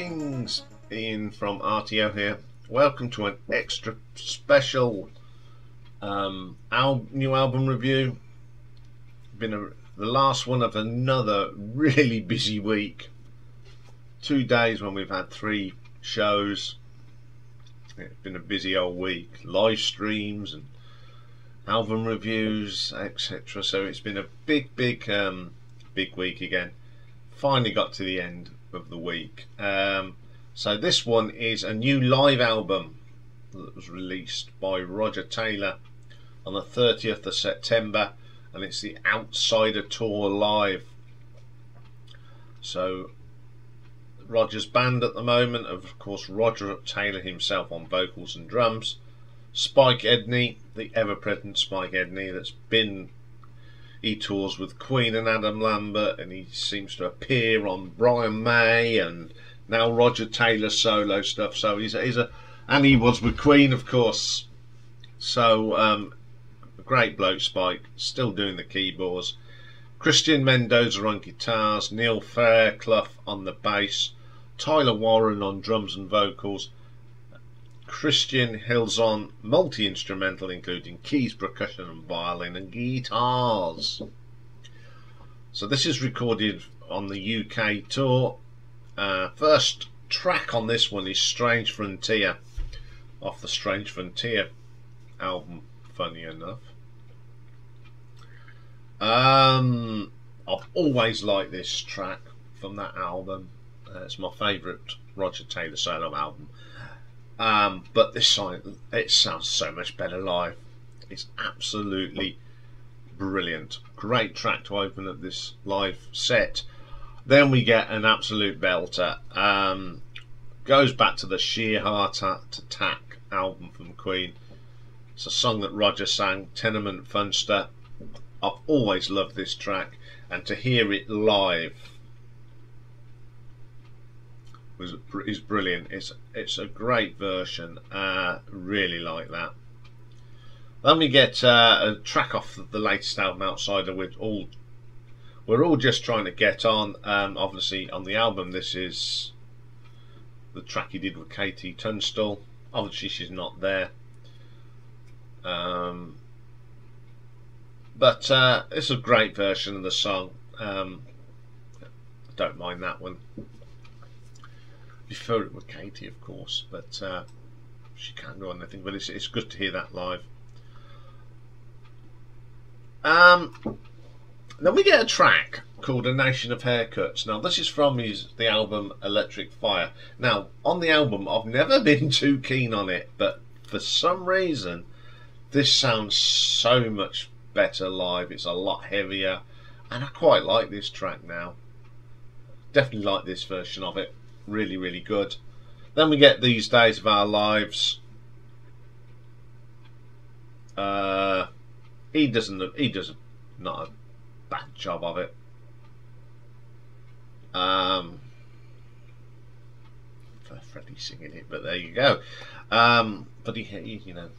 Greetings, Iain from R.T.O here. Welcome to an extra special new album review. The last one of another really busy week. 2 days when we've had 3 shows. It's been a busy old week. Live streams and album reviews, etc. So it's been a big week again. Finally got to the end of the week. So this one is a new live album that was released by Roger Taylor on the 30th of September, and it's the Outsider Tour Live. So Roger's band at the moment, of course, Roger Taylor himself on vocals and drums, Spike Edney, the ever-present Spike Edney, he tours with Queen and Adam Lambert, and he seems to appear on Brian May and now Roger Taylor solo stuff. So and he was with Queen, of course. So a great bloke, Spike, still doing the keyboards. Christian Mendoza on guitars, Neil Fairclough on the bass, Tyler Warren on drums and vocals, Christian Hills on multi-instrumental including keys, percussion and violin and guitars. So this is recorded on the UK tour. First track on this one is Strange Frontier, off the Strange Frontier album, funny enough. I've always liked this track from that album. It's my favourite Roger Taylor solo album. But this song, it sounds so much better live. It's absolutely brilliant. Great track to open up this live set. Then we get an absolute belter. Goes back to the Sheer Heart Attack album from Queen. It's a song that Roger sang, Tenement Funster. I've always loved this track, and to hear it live is brilliant. It's a great version. Really like that. Then we get a track off the latest album, Outsider. We're all just trying to get on. Obviously on the album, this is the track he did with Katie Tunstall. Obviously she's not there, but it's a great version of the song. I don't mind that one. Prefer it with Katie, of course, but she can't do anything. But it's good to hear that live. Then we get a track called A Nation of Haircuts. Now this is from the album Electric Fire. Now on the album I've never been too keen on it, but for some reason this sounds so much better live. It's a lot heavier, and I quite like this track now. Definitely like this version of it. Really good. Then we get These Days of Our Lives. He does not a bad job of it. Freddie singing it, but there you go. But you know,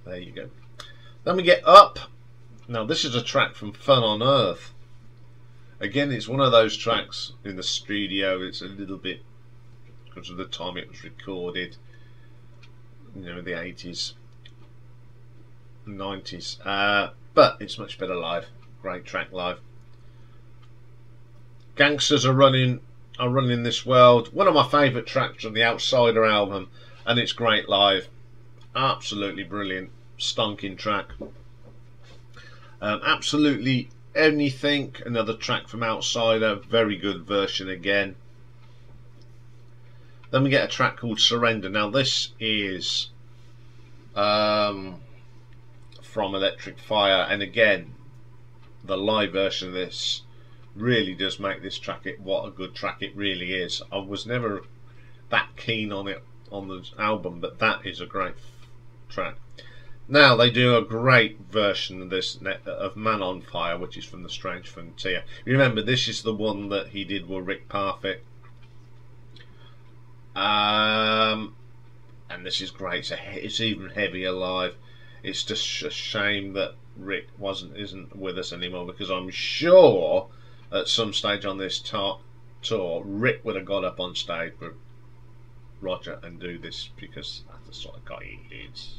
there you go. Then we get Up. Now this is a track from Fun on Earth. Again, it's one of those tracks in the studio. It's a little bit, because of the time it was recorded, you know, the 80s, 90s. But it's much better live. Great track live. Gangsters are running this world. One of my favourite tracks from the Outsider album, and it's great live. Absolutely brilliant, stonking track. Absolutely Anything, another track from Outsider, very good version again. Then we get a track called Surrender. Now this is from Electric Fire, and again the live version of this really does make this track what a good track it really is. I was never that keen on it on the album, but that is a great track. Now they do a great version of this of Man on Fire, which is from the Strange Frontier. Remember, this is the one that he did with Rick Parfitt, and this is great. It's even heavier live. It's just a shame that Rick isn't with us anymore, because I'm sure at some stage on this tour, Rick would have got up on stage with Roger and do this, because that's the sort of guy he is.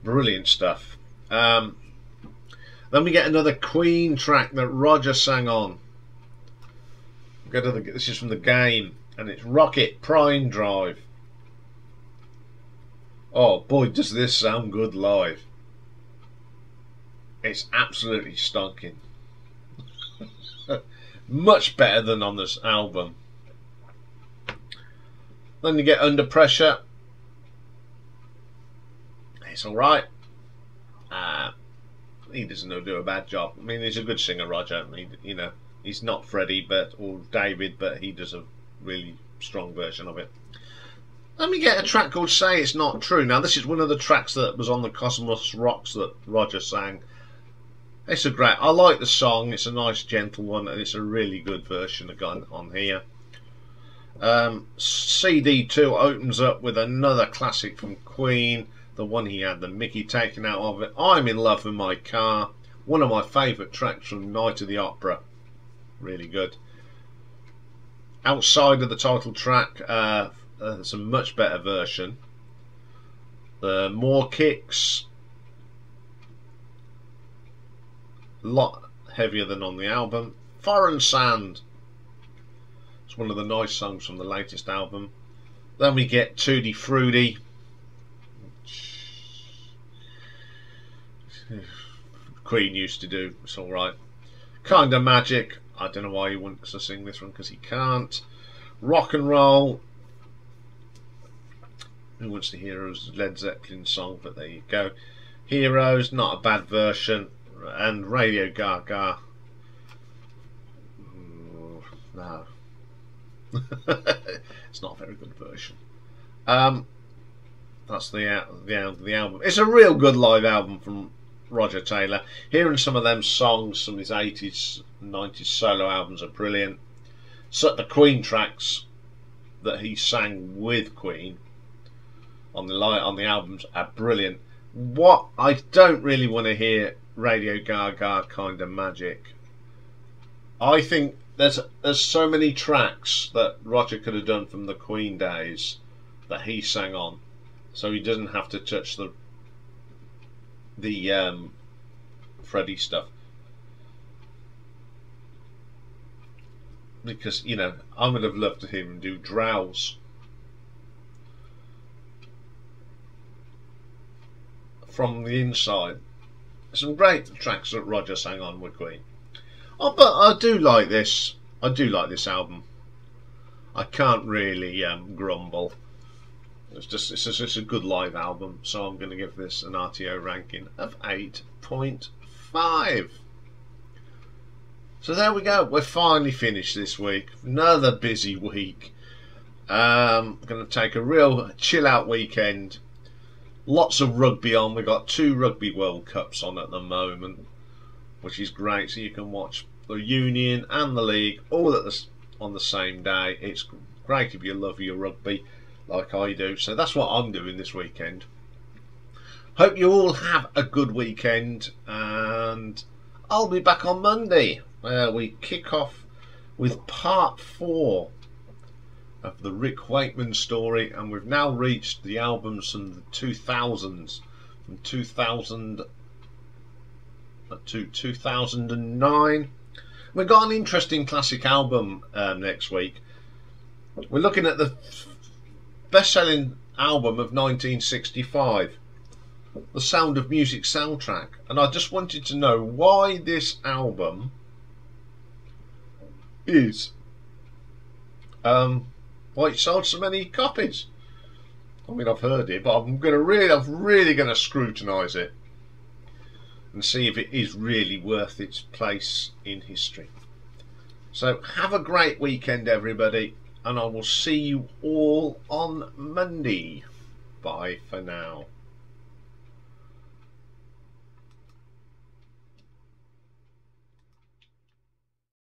Brilliant stuff. Then we get another Queen track that Roger sang on. This is from the game, and it's Rocket Prime Drive. Oh boy, does this sound good live. It's absolutely stonking. Much better than on this album. Then you get Under Pressure. It's alright. He doesn't do a bad job. I mean, he's a good singer, Roger. I mean, you know, he's not Freddie or David, but he does a really strong version of it. Then we get a track called Say It's Not True. Now, this is one of the tracks that was on the Cosmos Rocks that Roger sang. It's a great, I like the song. It's a nice, gentle one, and it's a really good version again on here. CD2 opens up with another classic from Queen, the one he had the Mickey taken out of it. I'm in Love with My Car, one of my favourite tracks from Night of the Opera. Really good. Outside of the title track, there's a much better version. More kicks, a lot heavier than on the album. Foreign Sand, it's one of the nice songs from the latest album. Then we get Tutti Frutti. Queen used to do, it's alright. Kinda Magic, I don't know why he wants to sing this one, because he can't. Rock and Roll, who wants to hear a Led Zeppelin song, but there you go. Heroes, not a bad version. And Radio Gaga, no. It's not a very good version. That's the album. It's a real good live album from Roger Taylor. Hearing some of them songs from his 80s and 90s solo albums are brilliant. So the Queen tracks that he sang with Queen on the albums are brilliant. What I don't really want to hear Radio Gaga Kinda Magic. I think there's so many tracks that Roger could have done from the Queen days that he sang on, so he doesn't have to touch the Freddie stuff, because, you know, I would have loved to hear him do Drowse From the Inside. Some great tracks that Roger sang on with Queen. Oh, but I do like this. I do like this album. I can't really grumble. It's just a good live album, so I'm going to give this an R.T.O ranking of 8.5. So there we go. We're finally finished this week. Another busy week. I'm going to take a real chill out weekend. Lots of rugby on. We've got 2 Rugby World Cups on at the moment, which is great. So you can watch the Union and the League all on the same day. It's great if you love your rugby like I do. So that's what I'm doing this weekend. Hope you all have a good weekend, and I'll be back on Monday, where we kick off with part 4 of the Rick Wakeman story, and we've now reached the albums from the 2000s, from 2000 to 2009. We've got an interesting classic album next week. We're looking at the best-selling album of 1965, The Sound of Music soundtrack, and I just wanted to know why this album is why it sold so many copies. I mean, I've heard it, but I'm really going to scrutinise it and see if it is really worth its place in history. So have a great weekend, everybody, and I will see you all on Monday. Bye for now.